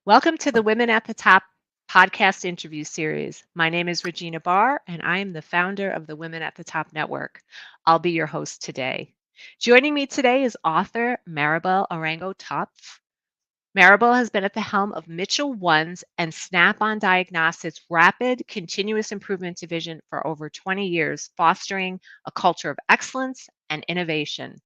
Welcome to the Women at the Top podcast interview series. My name is Regina Barr, and I am the founder of the Women at the Top Network. I'll be your host today. Joining me today is author Maribel Arango Topf. Maribel has been at the helm of Mitchell One's and Snap-on Diagnostics' rapid continuous improvement division for over 20 years, fostering a culture of excellence and innovation.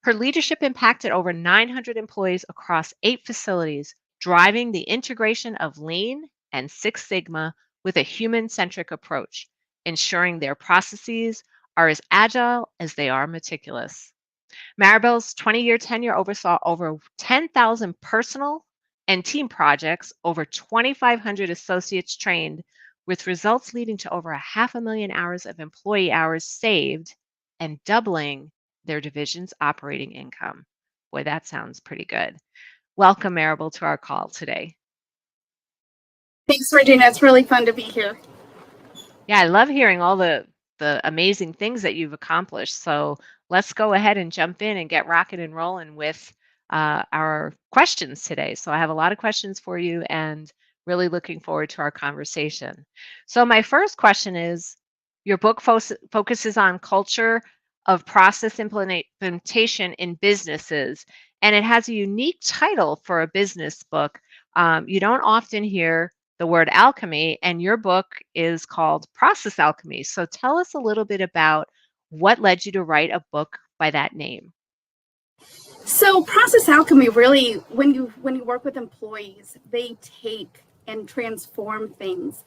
Her leadership impacted over 900 employees across 8 facilities, driving the integration of Lean and Six Sigma with a human-centric approach, ensuring their processes are as agile as they are meticulous. Maribel's 20-year tenure oversaw over 10,000 personal and team projects, over 2,500 associates trained, with results leading to over 500,000 hours of employee hours saved and doubling their division's operating income. Boy, that sounds pretty good. Welcome, Maribel, to our call today. Thanks, Regina. It's really fun to be here. Yeah, I love hearing all the amazing things that you've accomplished. So let's go ahead and jump in and get rocking and rolling with our questions today. So I have a lot of questions for you and really looking forward to our conversation. So my first question is, your book focuses on culture of process implementation in businesses, and it has a unique title for a business book. You don't often hear the word alchemy, and your book is called Process Alchemy. So tell us a little bit about what led you to write a book by that name. So process alchemy, really, when you work with employees, they take and transform things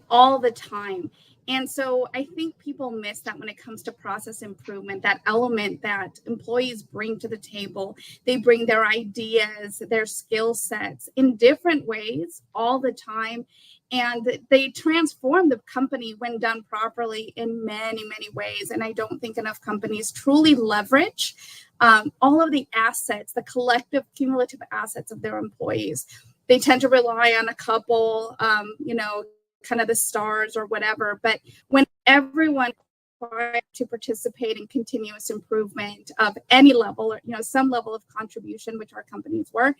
all the time. And so I think people miss that when it comes to process improvement, that element that employees bring to the table. They bring their ideas, their skill sets in different ways all the time. And they transform the company when done properly in many, many ways. And I don't think enough companies truly leverage all of the assets, the collective cumulative assets of their employees. They tend to rely on a couple, kind of the stars or whatever. But when everyone required to participate in continuous improvement of any level, or some level of contribution, which our companies were,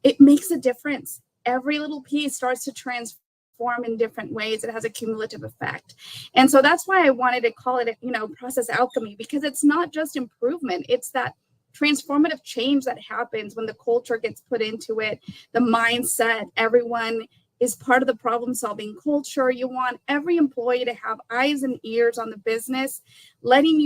it makes a difference. Every little piece starts to transform in different ways. It has a cumulative effect. And so that's why I wanted to call it, process alchemy, because it's not just improvement. It's that transformative change that happens when the culture gets put into it, the mindset. Everyone is part of the problem-solving culture. You want every employee to have eyes and ears on the business, letting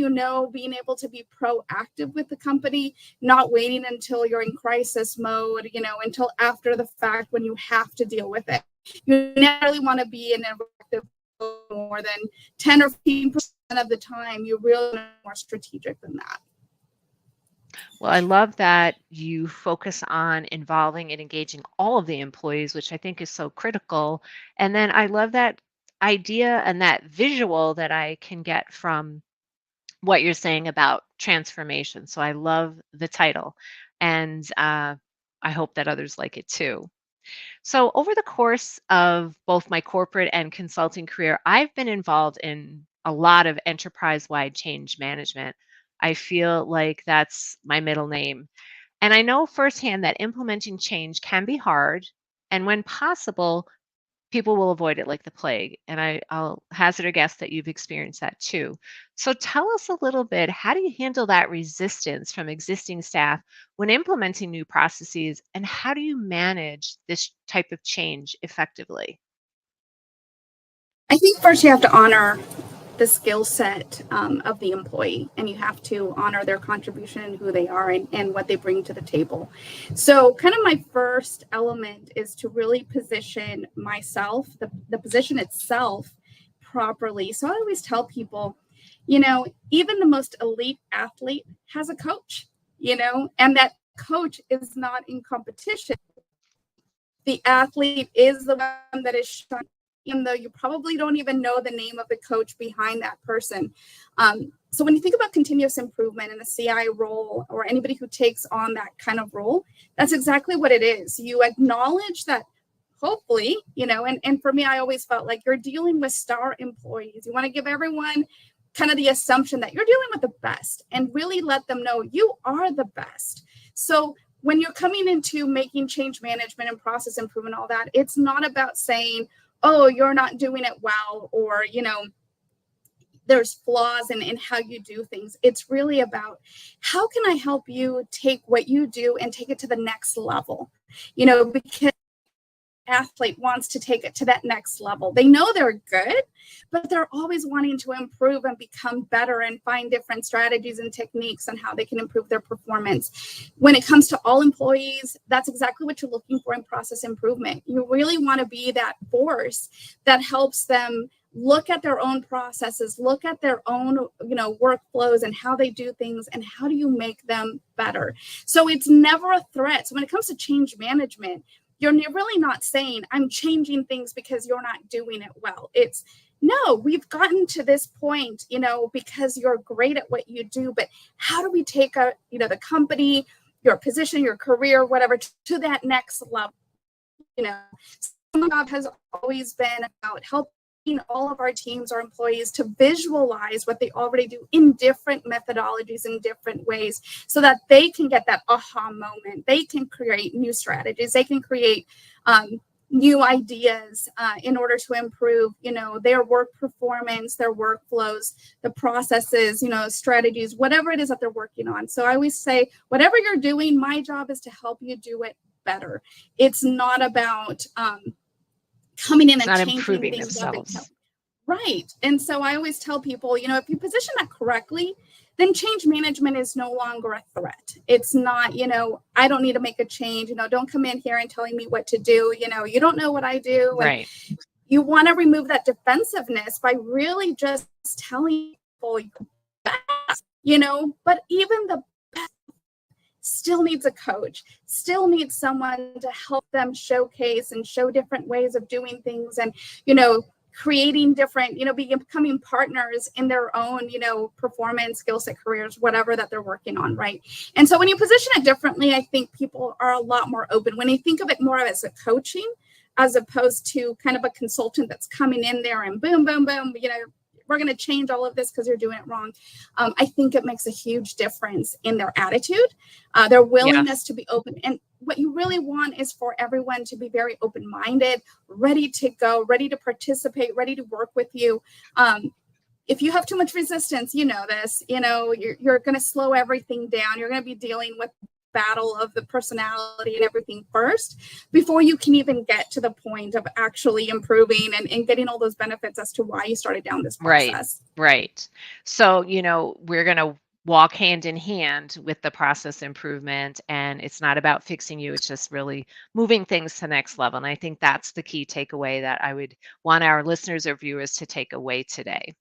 being able to be proactive with the company, not waiting until you're in crisis mode, until after the fact when you have to deal with it. You never really want to be in a reactive mode more than 10 or 15% of the time. You really are more strategic than that. Well, I love that you focus on involving and engaging all of the employees, which I think is so critical. And then I love that idea and that visual that I can get from what you're saying about transformation. So I love the title, and I hope that others like it too. So over the course of both my corporate and consulting career, I've been involved in a lot of enterprise-wide change management. I feel like that's my middle name. And I know firsthand that implementing change can be hard. And when possible, people will avoid it like the plague. And I'll hazard a guess that you've experienced that too. So tell us a little bit, how do you handle that resistance from existing staff when implementing new processes? And how do you manage this type of change effectively? I think first you have to honor the skill set of the employee, and you have to honor their contribution and who they are and what they bring to the table. So kind of my first element is to really position myself, the position itself, properly. So I always tell people, even the most elite athlete has a coach, and that coach is not in competition. The athlete is the one that is shining, even though you probably don't even know the name of the coach behind that person. So when you think about continuous improvement in a CI role, or anybody who takes on that kind of role, that's exactly what it is. You acknowledge that, hopefully, and for me, I always felt like you're dealing with star employees. You want to give everyone kind of the assumption that you're dealing with the best and really let them know you are the best. So when you're coming into making change management and process improvement, all that, it's not about saying, oh, you're not doing it well, or, there's flaws in how you do things. It's really about, how can I help you take what you do and take it to the next level? Because athlete wants to take it to that next level. They know they're good, but they're always wanting to improve and become better and find different strategies and techniques on how they can improve their performance. When it comes to all employees, that's exactly what you're looking for in process improvement. You really want to be that force that helps them look at their own processes, look at their own, workflows and how they do things, and how do you make them better? So it's never a threat. So when it comes to change management, you're really not saying, I'm changing things because you're not doing it well. It's, no, we've gotten to this point, because you're great at what you do, but how do we take the company, your position, your career, whatever, to that next level? My job has always been about helping all of our teams, our employees, to visualize what they already do in different methodologies, in different ways, so that they can get that aha moment. They can create new strategies. They can create new ideas in order to improve, their work performance, their workflows, the processes, strategies, whatever it is that they're working on. So I always say, whatever you're doing, my job is to help you do it better. It's not about coming in and changing improving things themselves. Right. And so I always tell people, if you position that correctly, then change management is no longer a threat. It's not, I don't need to make a change. Don't come in here and telling me what to do. You don't know what I do. Right. And you want to remove that defensiveness by really just telling people, but even the best still needs a coach, still needs someone to help them showcase and show different ways of doing things, and, creating different, becoming partners in their own, performance, skill set, careers, whatever that they're working on, right? And so when you position it differently, I think people are a lot more open. When you think of it more as a coaching, as opposed to kind of a consultant that's coming in there and boom, boom, boom, we're going to change all of this because you're doing it wrong. I think it makes a huge difference in their attitude, their willingness to be open. And what you really want is for everyone to be very open-minded, ready to go, ready to participate, ready to work with you. If you have too much resistance, this, you're going to slow everything down. You're going to be dealing with battle of the personality and everything first before you can even get to the point of actually improving and getting all those benefits as to why you started down this process. Right. So, we're going to walk hand in hand with the process improvement, and it's not about fixing you. It's just really moving things to the next level. And I think that's the key takeaway that I would want our listeners or viewers to take away today.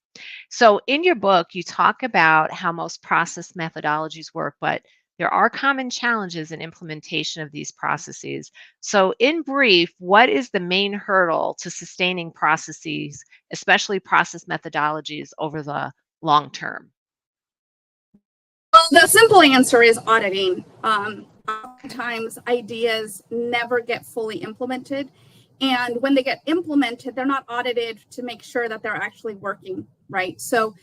So in your book, you talk about how most process methodologies work, but there are common challenges in implementation of these processes. So in brief, what is the main hurdle to sustaining processes, especially process methodologies, over the long term? Well, the simple answer is auditing. Oftentimes ideas never get fully implemented. And when they get implemented, they're not audited to make sure that they're actually working, right? So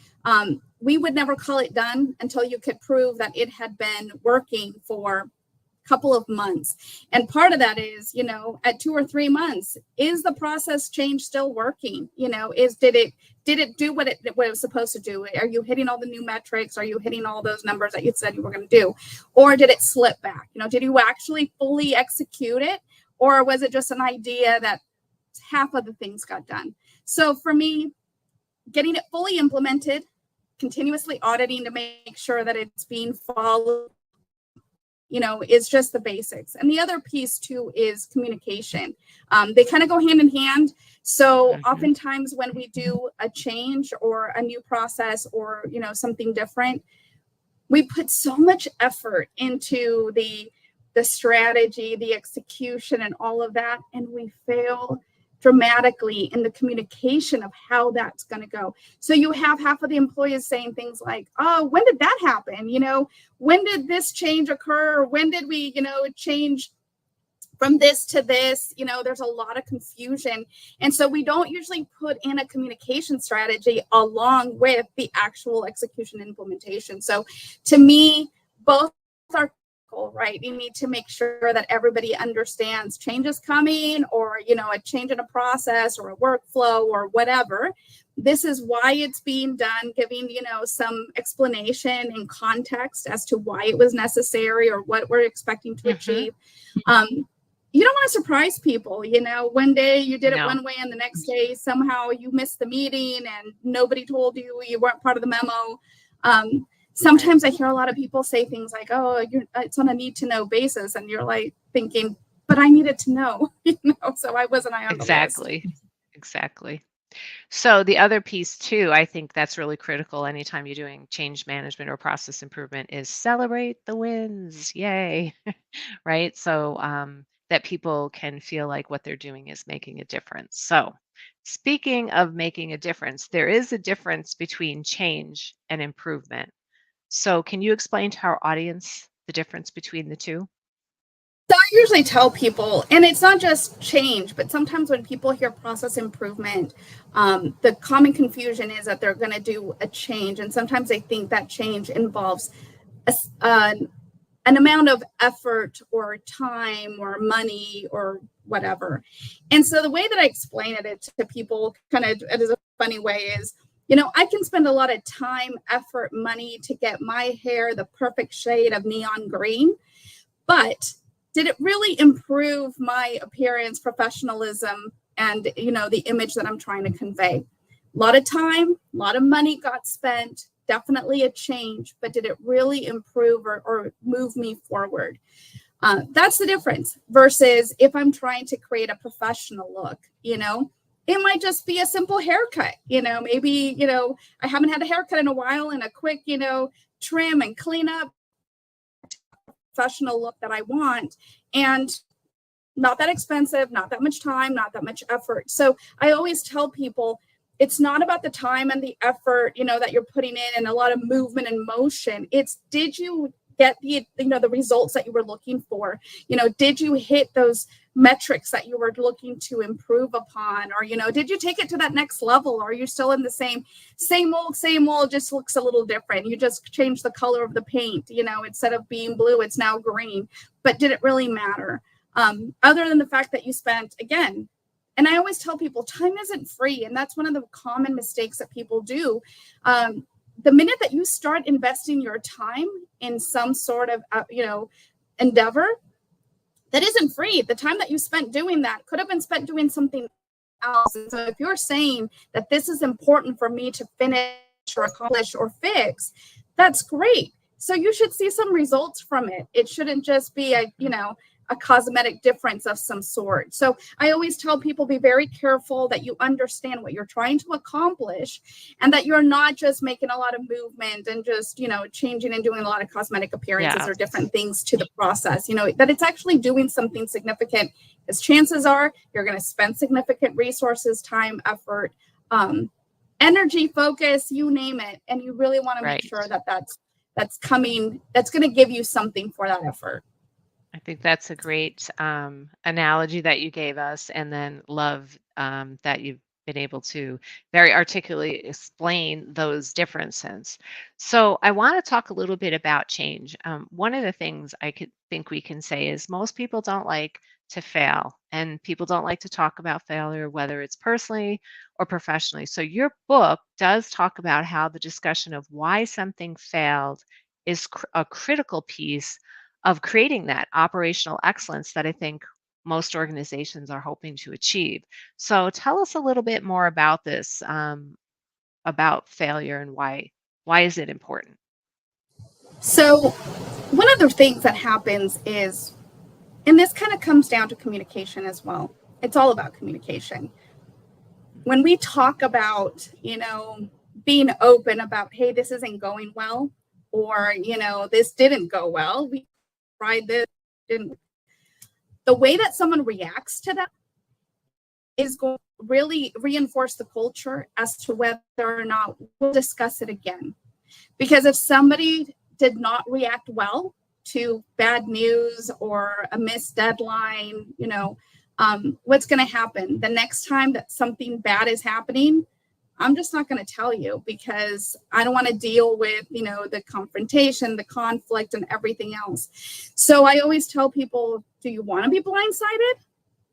we would never call it done until you could prove that it had been working for a couple of months. And part of that is, at 2 or 3 months, is the process change still working? Did it do what it was supposed to do? Are you hitting all the new metrics? Are you hitting all those numbers that you said you were going to do? Or did it slip back? Did you actually fully execute it? Or was it just an idea that half of the things got done? So for me, getting it fully implemented, continuously auditing to make sure that it's being followed, is just the basics. And the other piece too is communication. They kind of go hand in hand. So oftentimes when we do a change or a new process or, something different, we put so much effort into the strategy, the execution, and all of that, and we fail dramatically in the communication of how that's going to go. So you have half of the employees saying things like, oh, when did that happen? When did this change occur? When did we, change from this to this? There's a lot of confusion. And so we don't usually put in a communication strategy along with the actual execution and implementation. So to me, both are critical, right? You need to make sure that everybody understands change is coming, or, a change in a process or a workflow or whatever. This is why it's being done, giving, some explanation and context as to why it was necessary or what we're expecting to achieve. You don't want to surprise people. One day you did it one way and the next day somehow you missed the meeting and nobody told you, you weren't part of the memo. Sometimes I hear a lot of people say things like, oh, it's on a need to know basis. And you're like thinking, but I needed to know, so why wasn't I on the list? Exactly. So the other piece too, I think that's really critical anytime you're doing change management or process improvement is celebrate the wins. Yay. Right? So that people can feel like what they're doing is making a difference. So speaking of making a difference, there is a difference between change and improvement. So can you explain to our audience the difference between the two? So I usually tell people, and it's not just change, but sometimes when people hear process improvement, the common confusion is that they're going to do a change. And sometimes they think that change involves an amount of effort or time or money or whatever. And so the way that I explain it to people kind of it is a funny way is, I can spend a lot of time, effort, money to get my hair the perfect shade of neon green, but did it really improve my appearance, professionalism, and, the image that I'm trying to convey? A lot of time, a lot of money got spent, definitely a change, but did it really improve or move me forward? That's the difference versus if I'm trying to create a professional look, it might just be a simple haircut. Maybe, I haven't had a haircut in a while and a quick, trim and clean up professional look that I want, and not that expensive, not that much time, not that much effort. So I always tell people it's not about the time and the effort, that you're putting in and a lot of movement and motion. It's did you get the results that you were looking for? Did you hit those metrics that you were looking to improve upon? Or, did you take it to that next level? Or are you still in the same old, just looks a little different? You just changed the color of the paint, instead of being blue, it's now green. But did it really matter? Other than the fact that you spent, again, and I always tell people time isn't free. And that's one of the common mistakes that people do. The minute that you start investing your time in some sort of, endeavor, that isn't free. The time that you spent doing that could have been spent doing something else. And so if you're saying that this is important for me to finish or accomplish or fix, that's great. So you should see some results from it. It shouldn't just be a cosmetic difference of some sort. So I always tell people, be very careful that you understand what you're trying to accomplish and that you're not just making a lot of movement and just, changing and doing a lot of cosmetic appearances or different things to the process, that it's actually doing something significant, because chances are you're going to spend significant resources, time, effort, energy, focus, you name it. And you really want to make sure that that's coming, that's going to give you something for that effort. I think that's a great analogy that you gave us, and then love that you've been able to very articulately explain those differences. So I want to talk a little bit about change. One of the things I think we can say is most people don't like to fail, and people don't like to talk about failure, whether it's personally or professionally. So your book does talk about how the discussion of why something failed is a critical piece of creating that operational excellence that I think most organizations are hoping to achieve. So tell us a little bit more about this, about failure and why is it important? So one of the things that happens is, and this kind of comes down to communication as well. It's all about communication. When we talk about, being open about, hey, this isn't going well, or, this didn't go well, we tried this, didn't. The way that someone reacts to that is going to really reinforce the culture as to whether or not we'll discuss it again. Because if somebody did not react well to bad news or a missed deadline, what's going to happen? The next time that something bad is happening, I'm just not going to tell you because I don't want to deal with, the confrontation, the conflict, and everything else. So I always tell people, do you want to be blindsided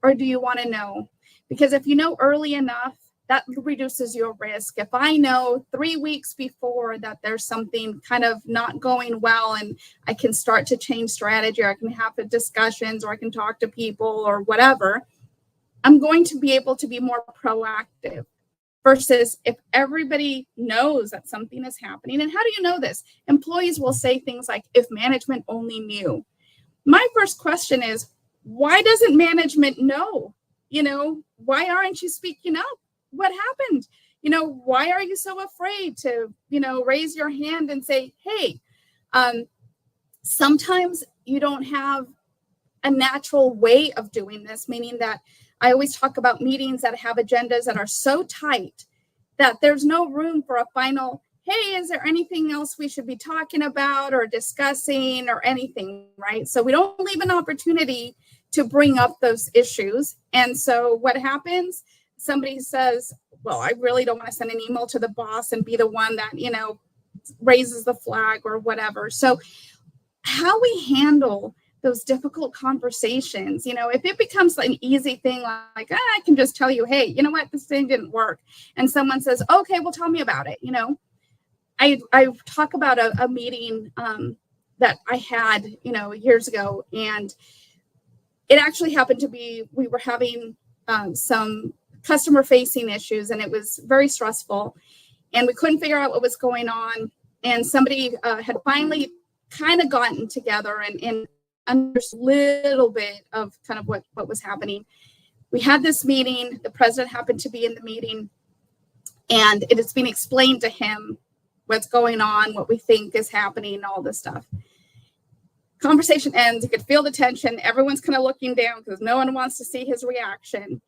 or do you want to know? Because if you know early enough, that reduces your risk. If I know 3 weeks before that there's something kind of not going well and I can start to change strategy, or I can have discussions, or I can talk to people or whatever, I'm going to be able to be more proactive. Versus if everybody knows that something is happening. And how do you know this? Employees will say things like, if management only knew. My first question is, why doesn't management know? Why aren't you speaking up? What happened? Why are you so afraid to, raise your hand and say, hey, sometimes you don't have a natural way of doing this, meaning that I always talk about meetings that have agendas that are so tight that there's no room for a final, hey, is there anything else we should be talking about or discussing or anything, right? So we don't leave an opportunity to bring up those issues. And so what happens? Somebody says, well, I really don't want to send an email to the boss and be the one that, raises the flag or whatever. So how we handle those difficult conversations, if it becomes an easy thing, like, I can just tell you, hey, you know what, this thing didn't work. And someone says, okay, well, tell me about it. I talk about a meeting that I had, years ago, and it actually happened to be, we were having some customer facing issues, and it was very stressful, and we couldn't figure out what was going on. And somebody had finally kind of gotten together and understood a little bit of kind of what was happening. We had this meeting. The president happened to be in the meeting, and it is being explained to him what's going on, what we think is happening, all this stuff. Conversation ends. You could feel the tension. Everyone's kind of looking down because no one wants to see his reaction.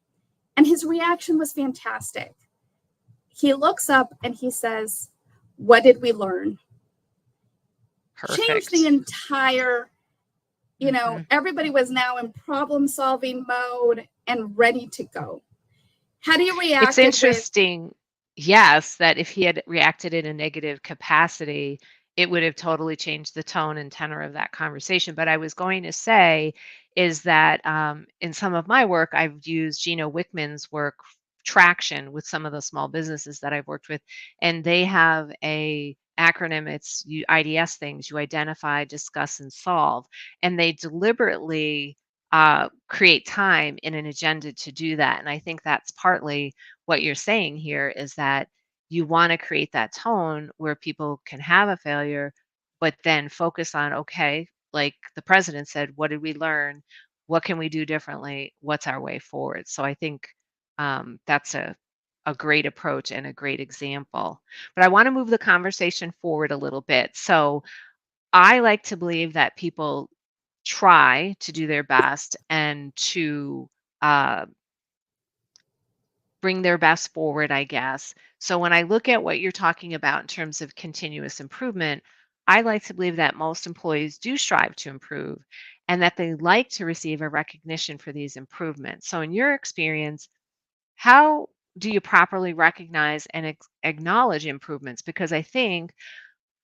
And his reaction was fantastic. He looks up and he says, what did we learn? Perfect. Changed the entire, everybody was now in problem solving mode and ready to go. How do you react? It's interesting, yes, that if he had reacted in a negative capacity, it would have totally changed the tone and tenor of that conversation. But I was going to say is that in some of my work, I've used Gino Wickman's work, Traction, with some of the small businesses that I've worked with, and they have a acronym. It's IDS things: you identify, discuss, and solve. And they deliberately create time in an agenda to do that. And I think that's partly what you're saying here, is that you want to create that tone where people can have a failure, but then focus on, okay, like the president said, what did we learn? What can we do differently? What's our way forward? So I think that's a great approach and a great example. But I want to move the conversation forward a little bit. So I like to believe that people try to do their best and to bring their best forward, I guess. So when I look at what you're talking about in terms of continuous improvement, I like to believe that most employees do strive to improve and that they like to receive a recognition for these improvements. So in your experience, how do you properly recognize and acknowledge improvements? Because I think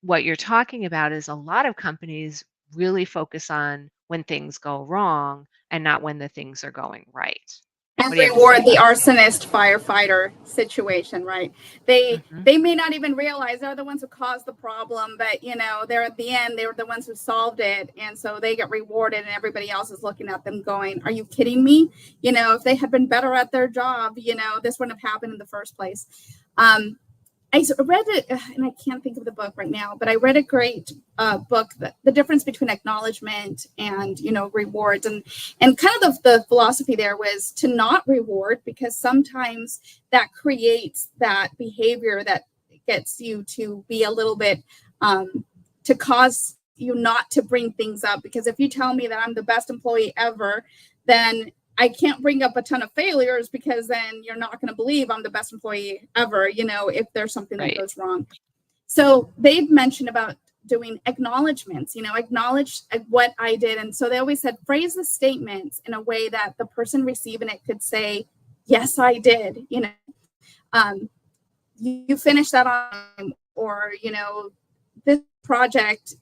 what you're talking about is a lot of companies really focus on when things go wrong and not when the things are going right. And reward the arsonist firefighter situation, right? They may not even realize they're the ones who caused the problem, but they're at the end, they were the ones who solved it, and so they get rewarded, and everybody else is looking at them going, "Are you kidding me?" If they had been better at their job, this wouldn't have happened in the first place. I read it, and I can't think of the book right now, but I read a great book, the difference between acknowledgement and, rewards. And kind of the philosophy there was to not reward, because sometimes that creates that behavior that gets you to be a little bit, to cause you not to bring things up. Because if you tell me that I'm the best employee ever, then I can't bring up a ton of failures, because then you're not going to believe I'm the best employee ever, if there's something that goes wrong. So they've mentioned about doing acknowledgments, acknowledge what I did. And so they always said, phrase the statements in a way that the person receiving it could say, yes, I did, you finish that on time, or, this project,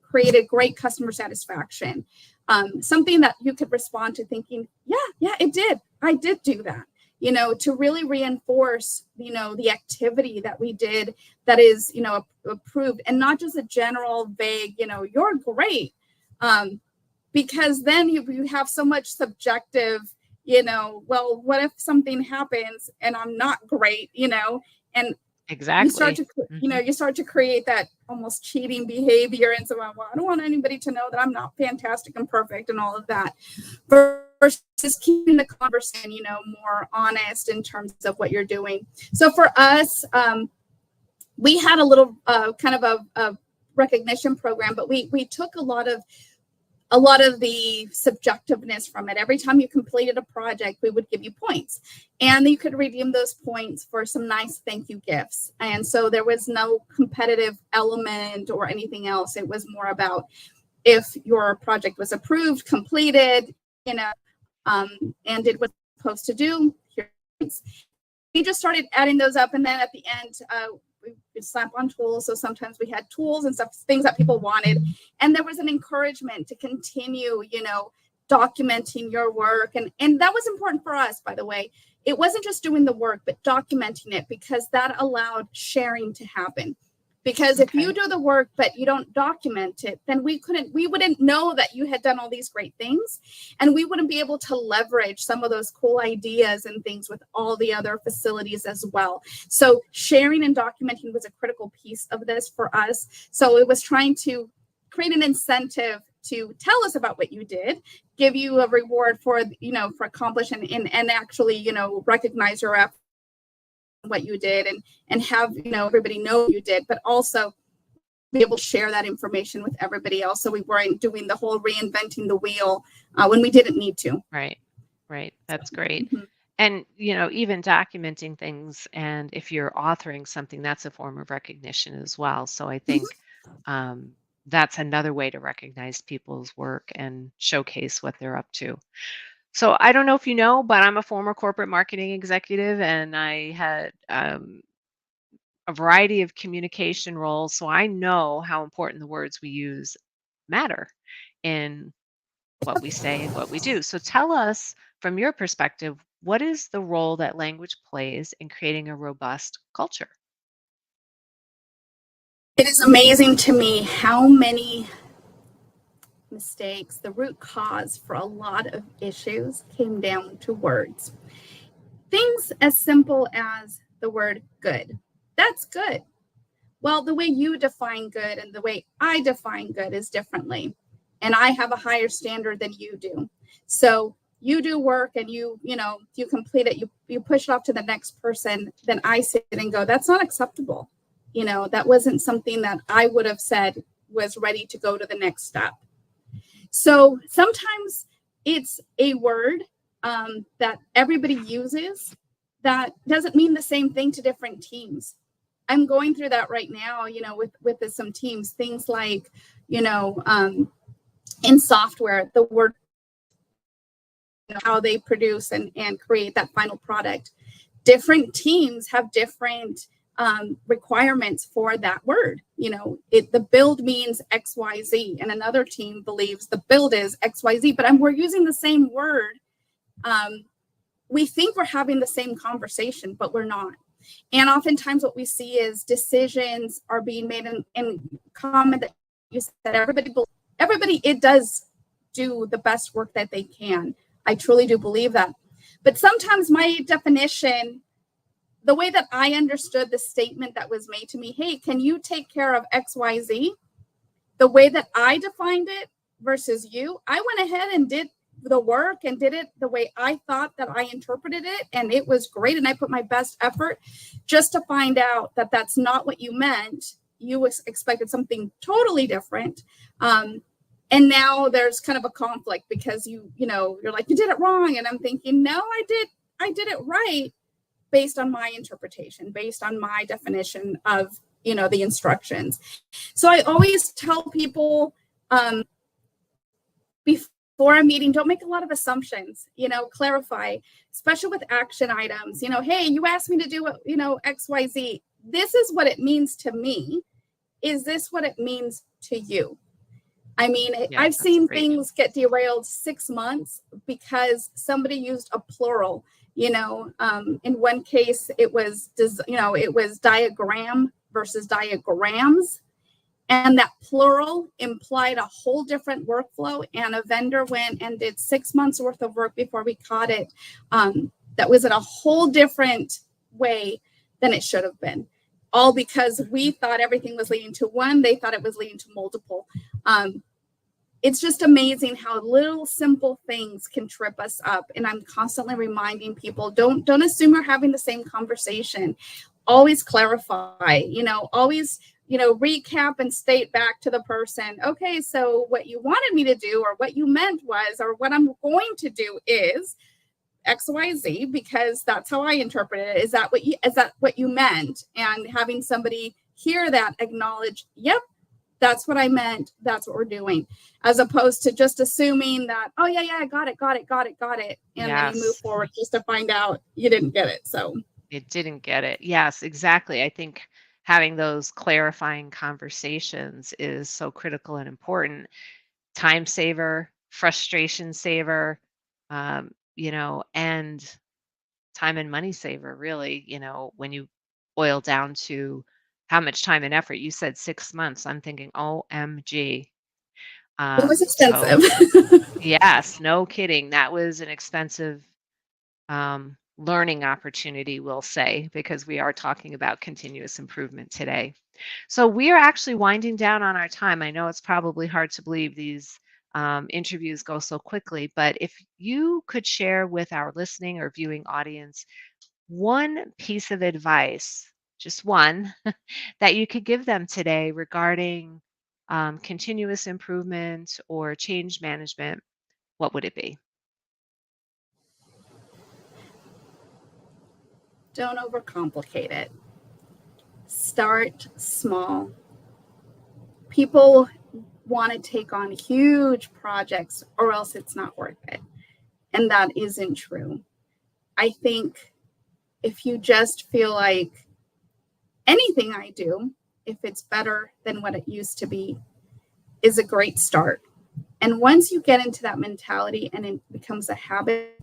created great customer satisfaction. Something that you could respond to thinking, yeah, it did. I did do that, to really reinforce, the activity that we did that is, approved, and not just a general vague, you're great. Because then you have so much subjective, well, what if something happens and I'm not great, and exactly. you start to create that almost cheating behavior. And so, well, I don't want anybody to know that I'm not fantastic and perfect and all of that, versus keeping the conversation, more honest in terms of what you're doing. So for us, we had a little kind of a recognition program, but we took a lot of the subjectiveness from it. Every time you completed a project, we would give you points, and you could redeem those points for some nice thank you gifts. And so there was no competitive element or anything else. It was more about if your project was approved, completed, and did what it's supposed to do. We just started adding those up, and then at the end, we slap on tools. So sometimes we had tools and stuff, things that people wanted, and there was an encouragement to continue, documenting your work, and that was important for us. By the way, it wasn't just doing the work, but documenting it, because that allowed sharing to happen. Because if you do the work but you don't document it, then we wouldn't know that you had done all these great things, and we wouldn't be able to leverage some of those cool ideas and things with all the other facilities as well. So sharing and documenting was a critical piece of this for us. So it was trying to create an incentive to tell us about what you did, give you a reward for accomplishing and actually, recognize your effort, what you did, and have everybody know you did, but also be able to share that information with everybody else, so we weren't doing the whole reinventing the wheel when we didn't need to. Right. That's great. And even documenting things, and if you're authoring something, that's a form of recognition as well. So I think that's another way to recognize people's work and showcase what they're up to. So I don't know if you know, but I'm a former corporate marketing executive, and I had a variety of communication roles. So I know how important the words we use matter in what we say and what we do. So tell us, from your perspective, what is the role that language plays in creating a robust culture? It is amazing to me how many mistakes, the root cause for a lot of issues, came down to words. Things as simple as the word good. That's good. Well, the way you define good and the way I define good is differently. And I have a higher standard than you do. So you do work and you complete it, you push it off to the next person, then I sit and go, that's not acceptable. That wasn't something that I would have said was ready to go to the next step. So sometimes it's a word that everybody uses that doesn't mean the same thing to different teams. I'm going through that right now, with some teams, things like, in software, the word, how they produce and create that final product. Different teams have different requirements for that word. The build means XYZ, and another team believes the build is XYZ, but we're using the same word. We think we're having the same conversation, but we're not. And oftentimes what we see is decisions are being made in common, that you said everybody, it does do the best work that they can. I truly do believe that. But sometimes my definition, the way that I understood the statement that was made to me, hey, can you take care of XYZ? The way that I defined it versus you, I went ahead and did the work and did it the way I thought that I interpreted it. And it was great. And I put my best effort just to find out that that's not what you meant. You expected something totally different. And now there's kind of a conflict because you're like, you did it wrong. And I'm thinking, no, I did it right based on my interpretation, based on my definition of, the instructions. So I always tell people, before before a meeting, don't make a lot of assumptions, clarify, especially with action items. Hey, you asked me to do, XYZ. This is what it means to me. Is this what it means to you? I mean, I've seen things get derailed 6 months because somebody used a plural. In one case, it was diagram versus diagrams. And that plural implied a whole different workflow. And a vendor went and did 6 months worth of work before we caught it. That was in a whole different way than it should have been. All because we thought everything was leading to one. They thought it was leading to multiple. It's just amazing how little simple things can trip us up. And I'm constantly reminding people, don't assume you're having the same conversation. Always clarify, always, recap and state back to the person, okay, so what you wanted me to do or what you meant was, or what I'm going to do is XYZ, because that's how I interpret it. Is that what you meant? And having somebody hear that, acknowledge, yep, that's what I meant. That's what we're doing, as opposed to just assuming that, oh yeah, I got it. And then you move forward just to find out you didn't get it. So it didn't get it. Yes, exactly. I think having those clarifying conversations is so critical and important. Time saver, frustration saver, and time and money saver, really, when you boil down to how much time and effort. You said 6 months. I'm thinking, OMG. It was expensive. So, yes, no kidding. That was an expensive learning opportunity, we'll say, because we are talking about continuous improvement today. So we are actually winding down on our time. I know it's probably hard to believe these interviews go so quickly, but if you could share with our listening or viewing audience one piece of advice, just one, that you could give them today regarding continuous improvement or change management, what would it be? Don't overcomplicate it. Start small. People want to take on huge projects or else it's not worth it. And that isn't true. I think if you just feel like anything I do, if it's better than what it used to be, is a great start. And once you get into that mentality and it becomes a habit,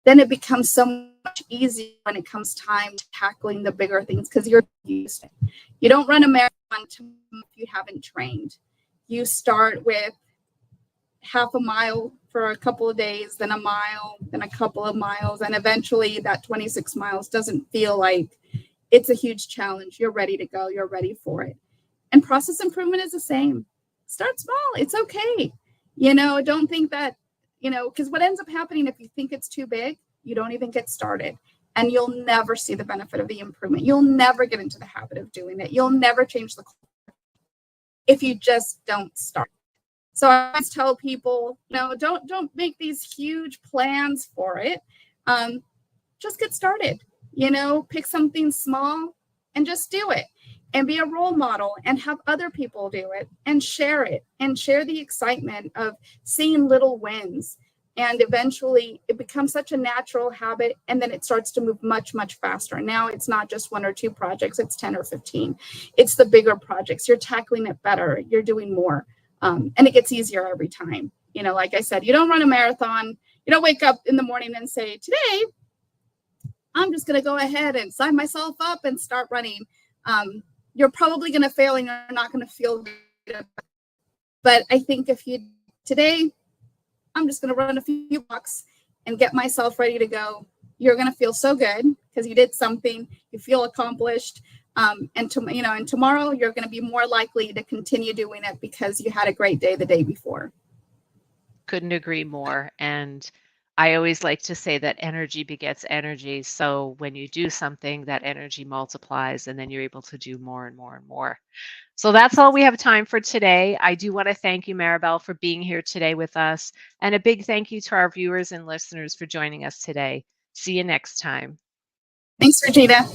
then it becomes so much easier when it comes time to tackling the bigger things, because you're used to it. You don't run a marathon if you haven't trained. You start with half a mile for a couple of days, then a mile, then a couple of miles, and eventually that 26 miles doesn't feel like it's a huge challenge. You're ready to go. You're ready for it. And process improvement is the same. Start small. It's okay. Don't think that, because what ends up happening if you think it's too big, you don't even get started. And you'll never see the benefit of the improvement. You'll never get into the habit of doing it. You'll never change the culture if you just don't start. So I always tell people, don't make these huge plans for it. Just get started. Pick something small and just do it. And be a role model and have other people do it and share the excitement of seeing little wins. And eventually it becomes such a natural habit, and then it starts to move much, much faster. Now it's not just 1 or 2 projects, it's 10 or 15. It's the bigger projects. You're tackling it better. You're doing more. And it gets easier every time. Like I said, you don't run a marathon. You don't wake up in the morning and say, today, I'm just going to go ahead and sign myself up and start running. You're probably going to fail and you're not going to feel good. But I think today, I'm just going to run a few blocks and get myself ready to go. You're going to feel so good because you did something. You feel accomplished. And tomorrow you're going to be more likely to continue doing it because you had a great day the day before. Couldn't agree more. And I always like to say that energy begets energy. So when you do something, that energy multiplies, and then you're able to do more and more and more. So that's all we have time for today. I do want to thank you, Maribel, for being here today with us. And a big thank you to our viewers and listeners for joining us today. See you next time. Thanks, Regina.